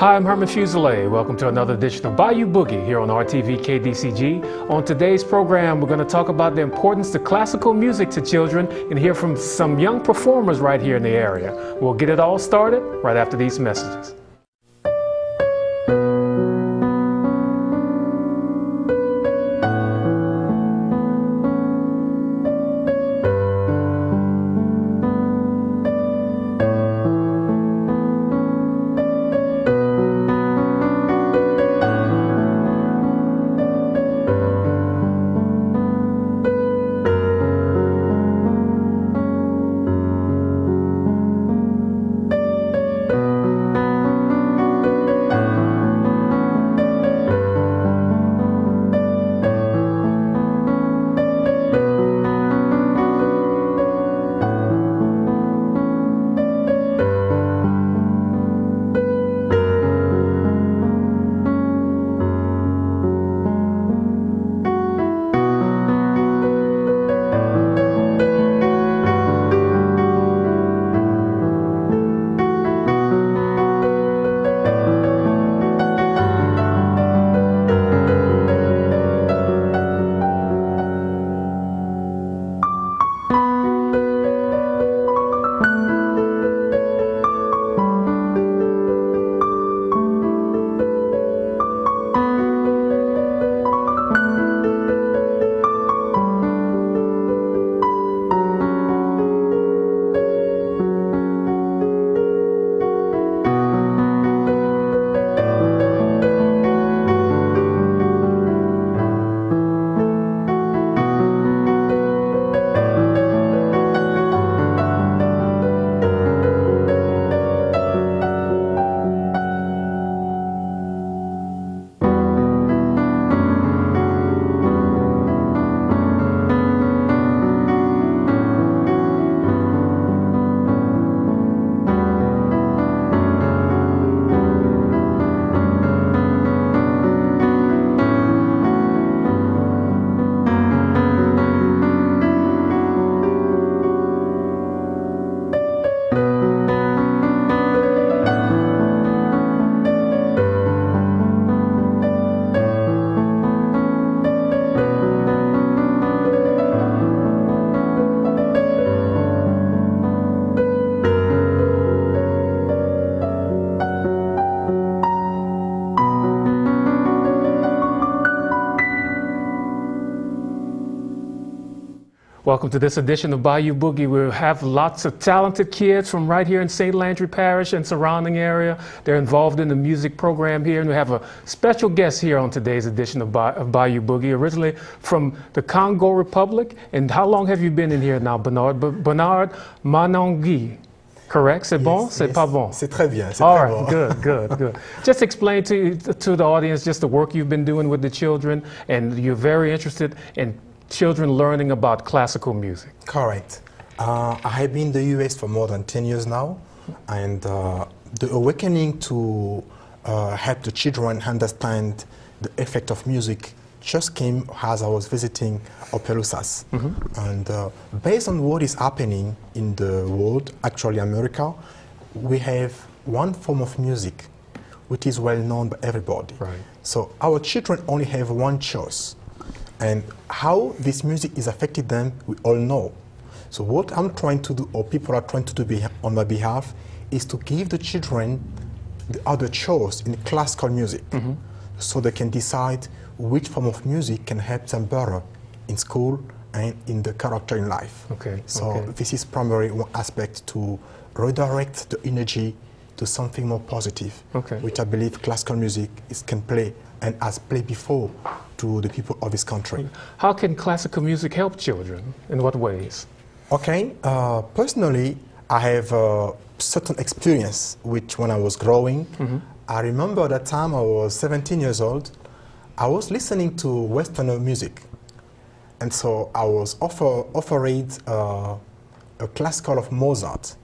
Hi, I'm Herman Fuselier. Welcome to another edition of Bayou Boogie here on RTV KDCG. On today's program, we're going to talk about the importance of classical music to children and hear from some young performers right here in the area. We'll get it all started right after these messages. Welcome to this edition of Bayou Boogie. We have lots of talented kids from right here in St. Landry Parish and surrounding area. They're involved in the music program here, and we have a special guest here on today's edition of Bayou Boogie, originally from the Congo Republic. And how long have you been in here now, Bernard? Bernard Magnongui, correct? C'est bon? C'est pas bon? C'est très bien. All right, good. Just explain to the audience just the work you've been doing with the children, and you're very interested in children learning about classical music. Correct. I have been in the US for more than 10 years now, and the awakening to help the children understand the effect of music just came as I was visiting Opelousas. And based on what is happening in the world, actually America, we have one form of music which is well known by everybody. Right. So our children only have one choice. And how this music is affecting them, we all know. So what I'm trying to do, or people are trying to do on my behalf, is to give the children the other choice in classical music, so they can decide which form of music can help them better in school and in the character in life. So this is primarily one aspect to redirect the energy to something more positive, which I believe classical music can play and has played before to the people of this country. How can classical music help children? In what ways? Personally, I have a certain experience which when I was growing, I remember that time I was 17 years old, I was listening to Western music. And so I was offered a classical of Mozart.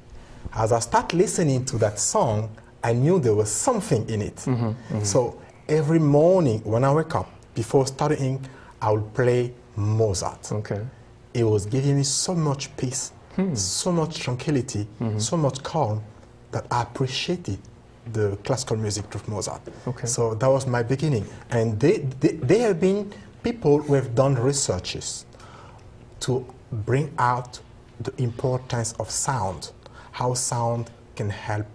As I started listening to that song, I knew there was something in it. So every morning when I wake up, before studying, I would play Mozart. It was giving me so much peace, so much tranquility, so much calm that I appreciated the classical music with Mozart. Okay. So that was my beginning. And they have been people who have done researches to bring out the importance of sound, how sound can help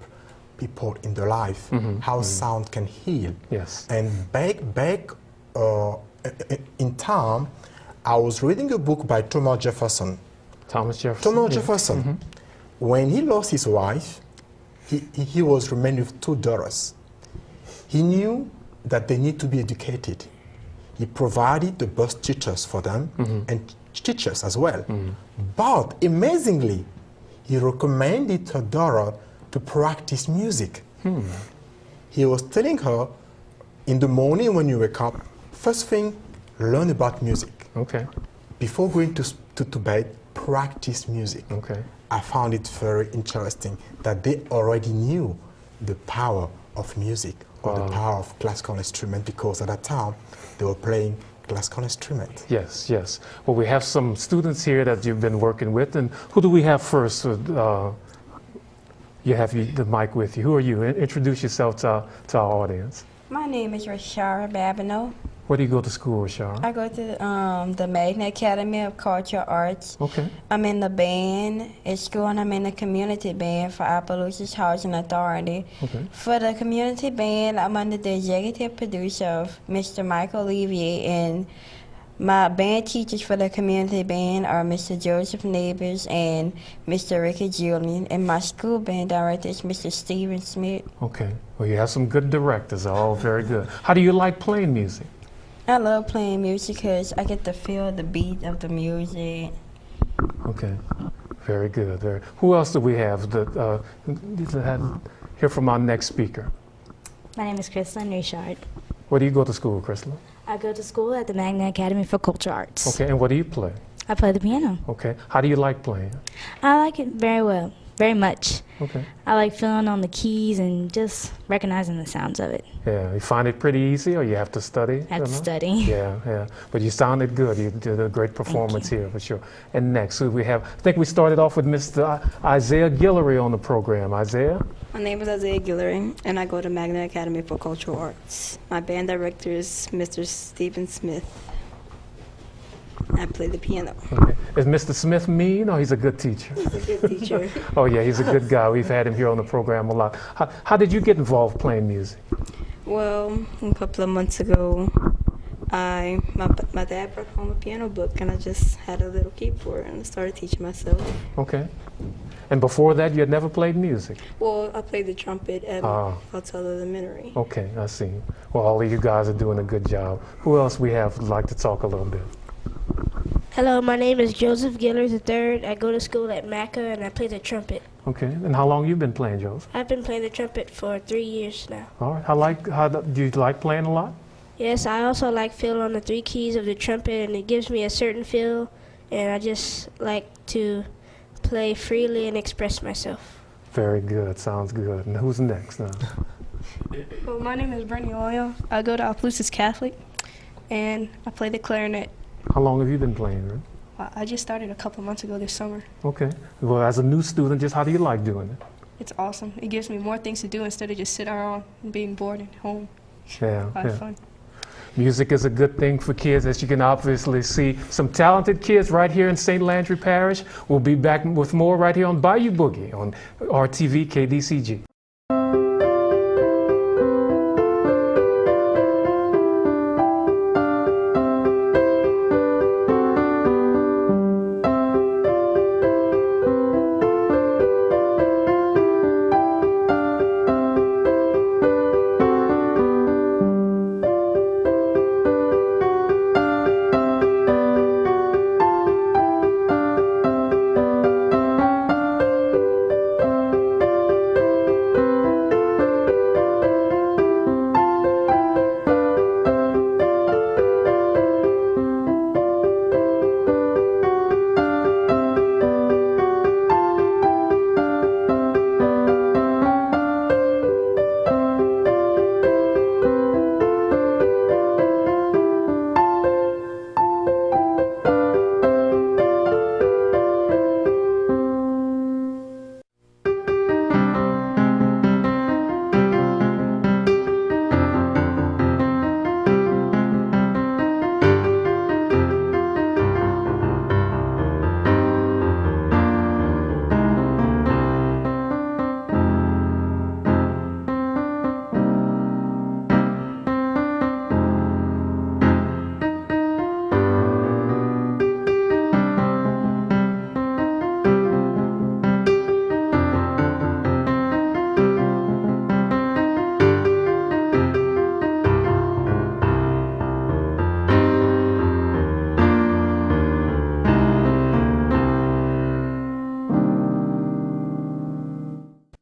people in their life, how sound can heal. Yes. And back in time, I was reading a book by Thomas Jefferson. Thomas Jefferson. Thomas Jefferson, when he lost his wife, he was remained with 2 daughters. He knew that they need to be educated. He provided the best teachers for them and teachers as well. But amazingly, he recommended her daughter to practice music. He was telling her, in the morning when you wake up, first thing, learn about music. Okay. Before going to bed, practice music. Okay. I found it very interesting that they already knew the power of music or the power of classical instrument, because at that time they were playing classical instrument. Yes, yes. Well, we have some students here that you've been working with, and who do we have first? You have the mic with you. Who are you? Introduce yourself to our audience. My name is Rashara Babineau. Where do you go to school, Rashara? I go to the Magna Academy of Cultural Arts. Okay. I'm in the band at school, and I'm in the community band for Opelousas Housing Authority. Okay. For the community band, I'm under the executive producer of Mr. Michael Olivier, and my band teachers for the community band are Mr. Joseph Neighbors and Mr. Ricky Julian, and my school band director is Mr. Stephen Smith. Okay. Well, you have some good directors. All very good. How do you like playing music? I love playing music because I get to feel the beat of the music. Okay. Very good. Who else do we have? Hear from our next speaker. My name is Kristen Richard. Where do you go to school, Crystal? I go to school at the Magna Academy for Cultural Arts. Okay. And what do you play? I play the piano. Okay. How do you like playing? I like it very well, very much. Okay. I like feeling on the keys and just recognizing the sounds of it. Yeah. You find it pretty easy, or you have to study? I have to study. Yeah, yeah. But you sounded good. You did a great performance here, for sure. And next, who we have? I think we started off with Mr. Isaiah Guillory on the program. Isaiah? My name is Isaiah Guillory, and I go to Magna Academy for Cultural Arts. My band director is Mr. Stephen Smith. I play the piano. Okay. Is Mr. Smith mean, or he's a good teacher? He's a good teacher. Oh, yeah, he's a good guy. We've had him here on the program a lot. How did you get involved playing music? Well, a couple of months ago, my dad brought home a piano book, and I just had a little keyboard, and I started teaching myself. Okay. And before that, you had never played music? Well, I played the trumpet at Hotel Elementary. Okay, I see. Well, all of you guys are doing a good job. Who else we have would like to talk a little bit? Hello, my name is Joseph Gillers III. I go to school at MACA and I play the trumpet. Okay, and how long you been playing, Joseph? I've been playing the trumpet for 3 years now. All right, do you like playing a lot? Yes, I also like feeling on the 3 keys of the trumpet, and it gives me a certain feel, and I just like to play freely and express myself. Very good, sounds good. And who's next now? Well, my name is Bernie Oil. I go to Opelousas Catholic, and I play the clarinet. How long have you been playing, right? I just started a couple months ago this summer. Okay. Well, as a new student, just how do you like doing it? It's awesome. It gives me more things to do instead of just sitting around and being bored at home. Yeah, A lot of fun. Music is a good thing for kids, as you can obviously see. Some talented kids right here in St. Landry Parish. We'll be back with more right here on Bayou Boogie on RTV KDCG.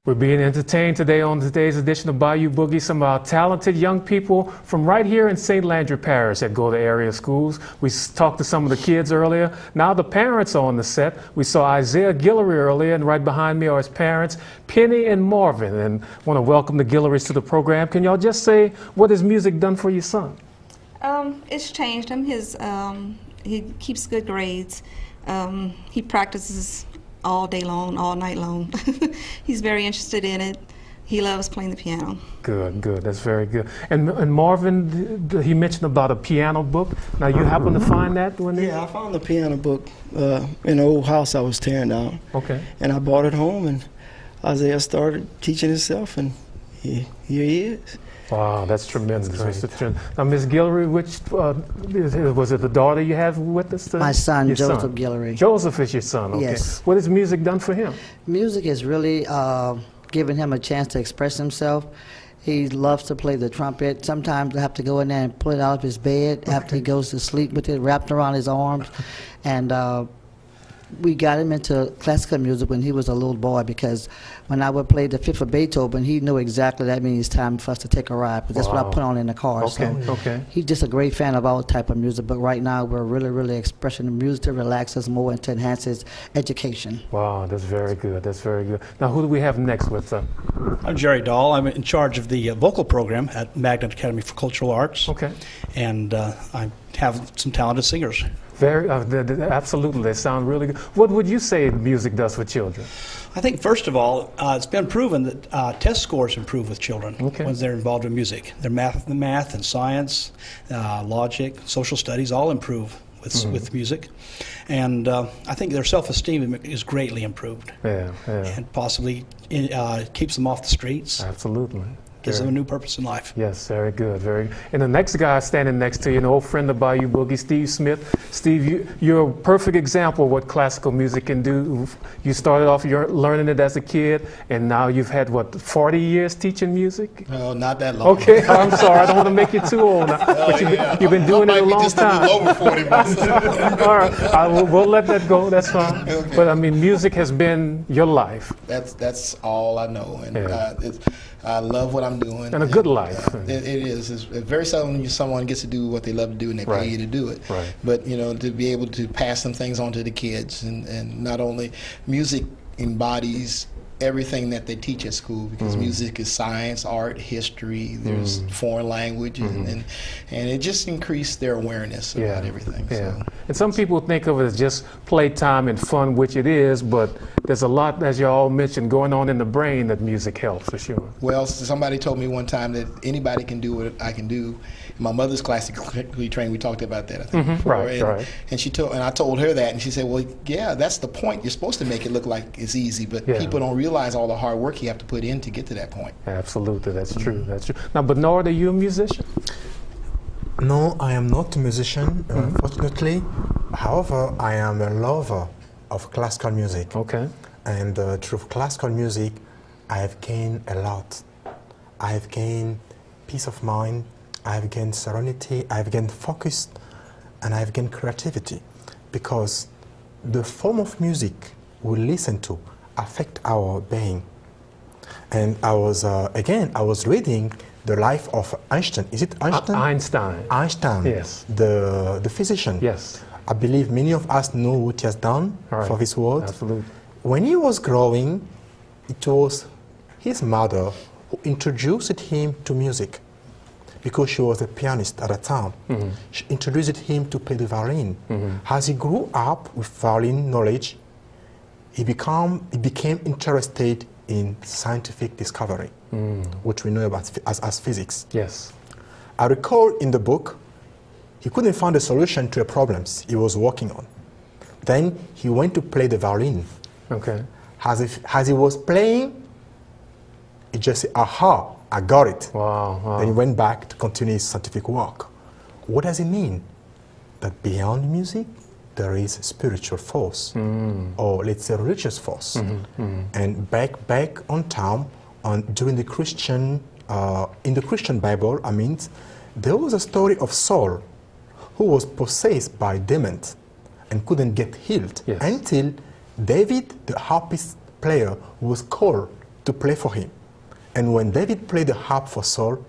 We're being entertained today on today's edition of Bayou Boogie. Some talented young people from right here in St. Landry Parish that go to area schools. We talked to some of the kids earlier. Now the parents are on the set. We saw Isaiah Guillory earlier, and right behind me are his parents, Penny and Marvin. And I want to welcome the Guillorys to the program. Can y'all just say what has music done for your son? It's changed him. He keeps good grades. He practices all day long, all night long. He's very interested in it. He loves playing the piano. Good, good. That's very good. And Marvin, he mentioned about a piano book. Now, you happen to find that when Yeah, I found the piano book in an old house I was tearing down. Okay. And I brought it home, and Isaiah started teaching himself, and here he is. Wow, that's tremendous. Now, Ms. Guillory, which was it the daughter you have with us? My son, your Joseph son. Guillory. Joseph is your son, okay. Yes. What has music done for him? Music has really given him a chance to express himself. He loves to play the trumpet. Sometimes I have to go in there and pull it out of his bed after he goes to sleep with it wrapped around his arms. And we got him into classical music when he was a little boy, because when I would play the Fifth of Beethoven, he knew exactly that means it's time for us to take a ride, because that's what I put on in the car. Okay, so okay. He's just a great fan of all type of music, but right now we're really expressing the music to relax us more and to enhance his education. Wow, that's very good. That's very good. Now, who do we have next with us? I'm Jerry Dahl. I'm in charge of the vocal program at Magnet Academy for Cultural Arts. Okay. And I have some talented singers. Very, absolutely. They sound really good. What would you say music does for children? I think, first of all, it's been proven that test scores improve with children when they're involved in music. Their math and science, logic, social studies all improve with music. And I think their self-esteem is greatly improved. Yeah. And possibly keeps them off the streets. Absolutely. Gives them a new purpose in life. Yes, very good, very good. And the next guy standing next to you, an old friend of Bayou Boogie, Steve Smith. Steve, you're a perfect example of what classical music can do. You started off learning it as a kid, and now you've had, what, 40 years teaching music? No, not that long. Okay, I'm sorry, I don't want to make you too old now. But you've been doing it a long time. Over 40 months. All right, we'll let that go, that's fine. Okay. But I mean, music has been your life. That's all I know. And I love what I'm doing. And a good life. It is. It's very seldom when someone gets to do what they love to do and they pay you to do it. Right. But, you know, to be able to pass some things on to the kids, and not only music embodies everything that they teach at school, because music is science, art, history, there's foreign language, and it just increased their awareness about everything. Yeah. So. And some people think of it as just playtime and fun, which it is, but there's a lot, as you all mentioned, going on in the brain that music helps, for sure. Well, somebody told me one time that anybody can do what I can do. My mother's classically trained. We talked about that, I think, before. Right. And I told her that, and she said, "Well, yeah, that's the point. You're supposed to make it look like it's easy, but people don't realize all the hard work you have to put in to get to that point." Absolutely, that's true. That's true. Now, Bernard, are you a musician? No, I am not a musician, fortunately. However, I am a lover of classical music. Okay. And through classical music, I have gained a lot. I have gained peace of mind. I have gained serenity, I have gained focus, and I have gained creativity, because the form of music we listen to affect our being. And I was reading the life of Einstein. Is it Einstein? Einstein. Einstein. Yes. The physician. Yes. I believe many of us know what he has done for this world. Absolutely. When he was growing, it was his mother who introduced him to music, because she was a pianist at the time. She introduced him to play the violin. As he grew up with violin knowledge, he became interested in scientific discovery, which we know about as physics. Yes. I recall in the book, he couldn't find a solution to the problems he was working on. Then he went to play the violin. Okay. As he was playing, he just said, "Aha, I got it." Wow. Then he went back to continue his scientific work. What does it mean? That beyond music, there is a spiritual force, or let's say religious force. And back on time, during the Christian, in the Christian Bible, there was a story of Saul, who was possessed by demons and couldn't get healed until David, the harpist player, was called to play for him. And when David played the harp for Saul,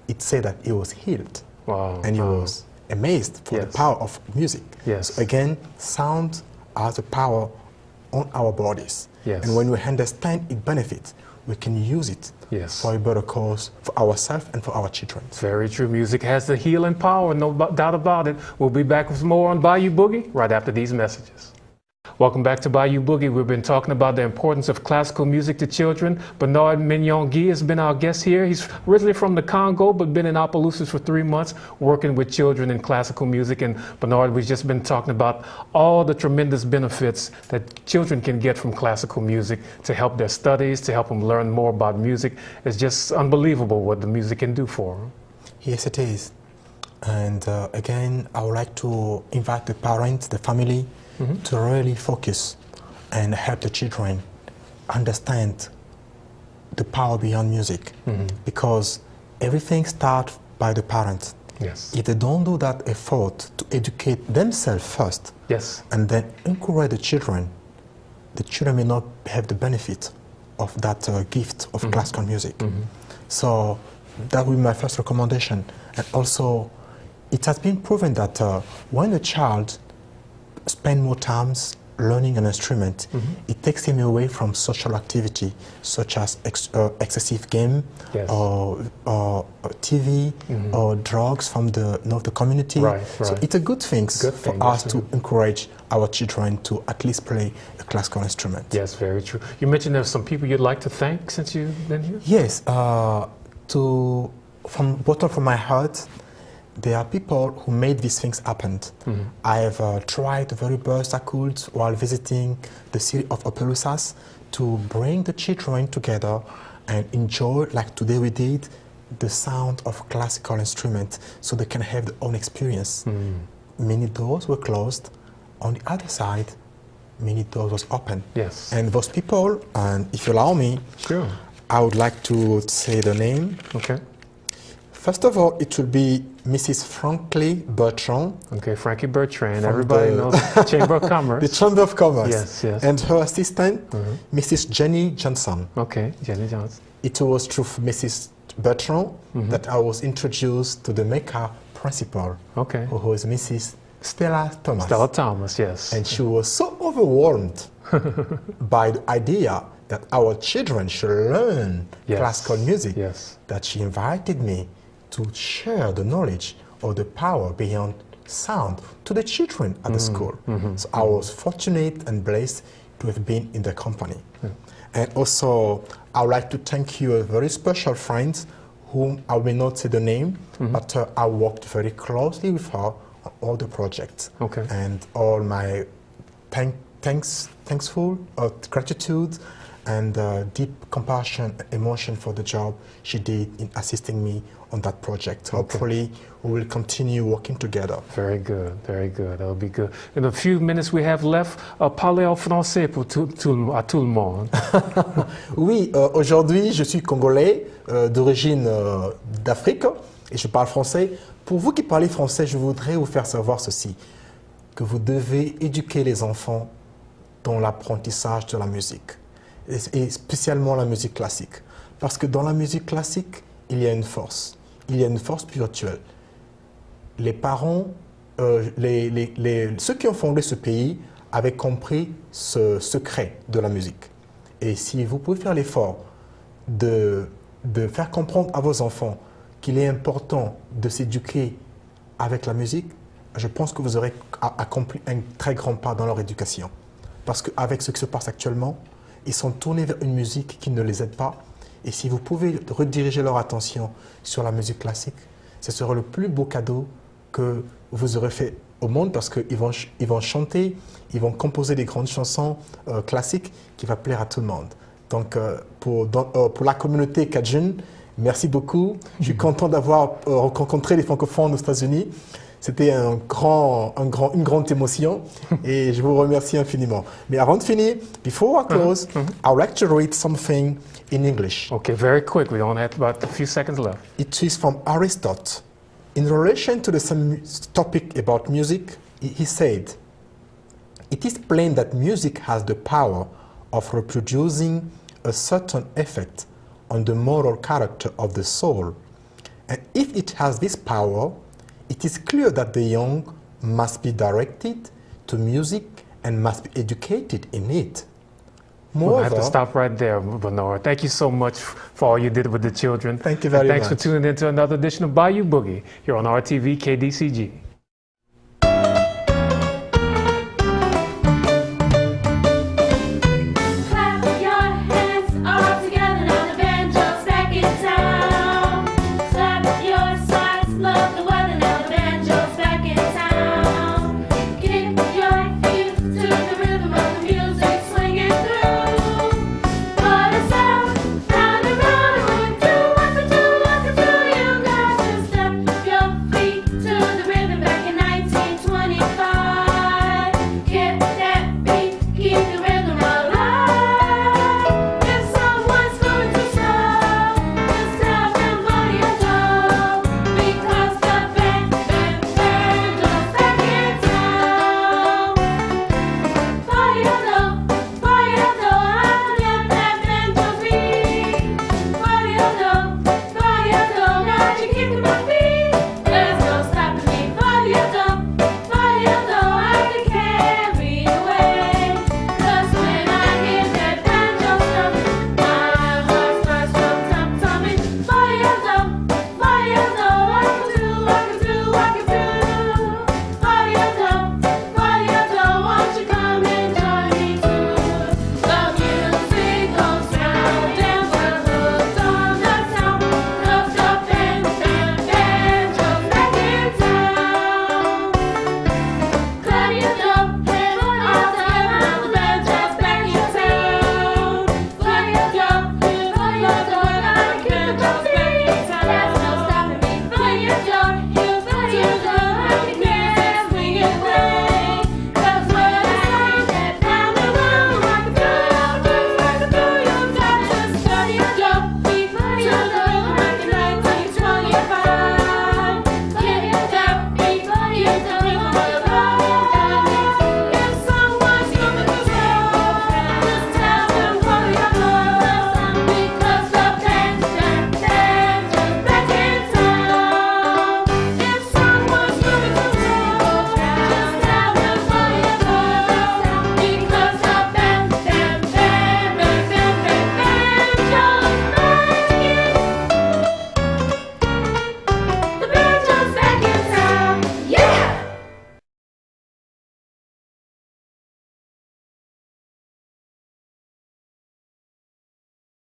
it said that he was healed. Wow. And he was amazed for the power of music. Yes. So again, sound has a power on our bodies. Yes. And when we understand its benefits, we can use it for a better cause for ourselves and for our children. Very true. Music has the healing power, no doubt about it. We'll be back with more on Bayou Boogie right after these messages. Welcome back to Bayou Boogie. We've been talking about the importance of classical music to children. Bernard Magnongui has been our guest here. He's originally from the Congo, but been in Opelousas for 3 months, working with children in classical music. And Bernard, we've just been talking about all the tremendous benefits that children can get from classical music to help their studies, to help them learn more about music. It's just unbelievable what the music can do for them. Yes, it is. And again, I would like to invite the parents, the family, to really focus and help the children understand the power beyond music, because everything starts by the parents. Yes. If they don't do that effort to educate themselves first, and then encourage the children may not have the benefit of that gift of classical music. So that would be my first recommendation. And also, it has been proven that when a child spend more time learning an instrument, it takes him away from social activity such as excessive game or TV or drugs from the community. So it's a good thing for us to encourage our children to at least play a classical instrument. Yes, very true. You mentioned there's some people you'd like to thank since you've been here? Yes, from bottom of my heart, there are people who made these things happen. I have tried the very best I could while visiting the city of Opelousas to bring the children together and enjoy, like today we did, the sound of classical instruments so they can have their own experience. Many doors were closed. On the other side, many doors was open. Yes. And those people, and if you allow me, I would like to say the name. Okay. First of all, it will be Mrs. Frankie Bertrand. Okay, Frankie Bertrand. Everybody knows the Chamber of Commerce. The Chamber of Commerce. Yes, yes. And her assistant, Mrs. Jenny Johnson. Okay, Jenny Johnson. It was through Mrs. Bertrand that I was introduced to the maker principal, who was Mrs. Stella Thomas. Stella Thomas, yes. And she was so overwhelmed by the idea that our children should learn classical music that she invited me to share the knowledge or the power beyond sound to the children at the school. So I was fortunate and blessed to have been in the company. And also, I would like to thank you, a very special friend, whom I will not say the name, but I worked very closely with her on all the projects. And all my thankful gratitude and deep compassion and emotion for the job she did in assisting me on that project. Hopefully, we will continue working together. Very good, very good. That'll be good. In a few minutes we have left, parler en français pour à tout le monde. Oui, aujourd'hui, je suis congolais, d'origine d'Afrique, et je parle français. Pour vous qui parlez français, je voudrais vous faire savoir ceci, que vous devez éduquer les enfants dans l'apprentissage de la musique. Et spécialement la musique classique. Parce que dans la musique classique, il y a une force spirituelle. Les parents, ceux qui ont fondé ce pays avaient compris ce secret de la musique. Et si vous pouvez faire l'effort de faire comprendre à vos enfants qu'il est important de s'éduquer avec la musique, je pense que vous aurez accompli un très grand pas dans leur éducation. Parce qu'avec ce qui se passe actuellement, ils sont tournés vers une musique qui ne les aide pas. Et si vous pouvez rediriger leur attention sur la musique classique, ce sera le plus beau cadeau que vous aurez fait au monde, parce qu'ils vont chanter, ils vont composer des grandes chansons classiques qui vont plaire à tout le monde. Donc pour la communauté cajun, merci beaucoup. Je suis content d'avoir rencontré les francophones aux États-Unis. C'était une grande émotion et je vous remercie infiniment. Mais avant de finir, before I close, I would like to read something in English. Okay, very quick. We only have about a few seconds left. It is from Aristotle. In relation to the same topic about music, he said, "It is plain that music has the power of reproducing a certain effect on the moral character of the soul. And if it has this power, it is clear that the young must be directed to music and must be educated in it. We'll have to stop right there, Bernard. Thank you so much for all you did with the children. Thank you very much. Thanks for tuning in to another edition of Bayou Boogie here on RTV KDCG.